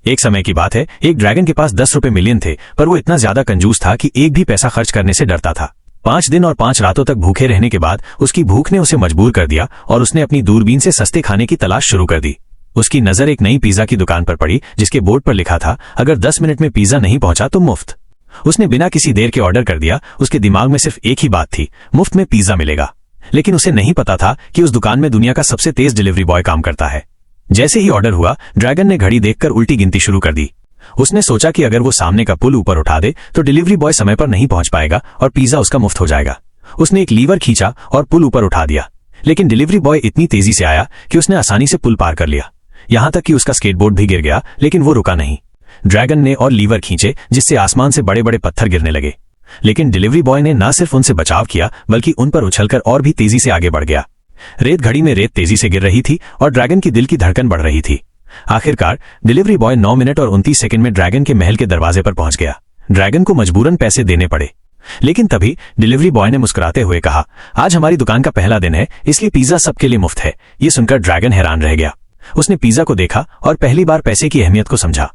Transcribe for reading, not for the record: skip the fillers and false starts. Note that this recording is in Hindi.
एक समय की बात है, एक ड्रैगन के पास 10 रुपए मिलियन थे, पर वो इतना ज्यादा कंजूस था कि एक भी पैसा खर्च करने से डरता था। 5 दिन और 5 रातों तक भूखे रहने के बाद उसकी भूख ने उसे मजबूर कर दिया और उसने अपनी दूरबीन से सस्ते खाने की तलाश शुरू कर दी। उसकी नजर एक नई पिज्जा की दुकान पर पड़ी, जिसके बोर्ड पर लिखा था, अगर 10 मिनट में पिज्जा नहीं पहुंचा तो मुफ्त। उसने बिना किसी देर के ऑर्डर कर दिया। उसके दिमाग में सिर्फ एक ही बात थी, मुफ्त में पिज्जा मिलेगा। लेकिन उसे नहीं पता था कि उस दुकान में दुनिया का सबसे तेज डिलीवरी बॉय काम करता है। जैसे ही ऑर्डर हुआ, ड्रैगन ने घड़ी देखकर उल्टी गिनती शुरू कर दी। उसने सोचा कि अगर वो सामने का पुल ऊपर उठा दे तो डिलीवरी बॉय समय पर नहीं पहुंच पाएगा और पिज्जा उसका मुफ्त हो जाएगा। उसने एक लीवर खींचा और पुल ऊपर उठा दिया, लेकिन डिलीवरी बॉय इतनी तेजी से आया कि उसने आसानी से पुल पार कर लिया। यहां तक कि उसका स्केटबोर्ड भी गिर गया, लेकिन वो रुका नहीं। ड्रैगन ने और लीवर खींचे, जिससे आसमान से बड़े बड़े पत्थर गिरने लगे। लेकिन डिलीवरी बॉय ने न सिर्फ उनसे बचाव किया, बल्कि उन पर उछलकर और भी तेजी से आगे बढ़ गया। रेत घड़ी में रेत तेजी से गिर रही थी और ड्रैगन की दिल की धड़कन बढ़ रही थी। आखिरकार डिलीवरी बॉय 9 मिनट और 29 सेकंड में ड्रैगन के महल के दरवाजे पर पहुंच गया। ड्रैगन को मजबूरन पैसे देने पड़े, लेकिन तभी डिलीवरी बॉय ने मुस्कुराते हुए कहा, आज हमारी दुकान का पहला दिन है, इसलिए पिज्जा सबके लिए मुफ्त है। ये सुनकर ड्रैगन हैरान रह गया। उसने पिज्जा को देखा और पहली बार पैसे की अहमियत को समझा।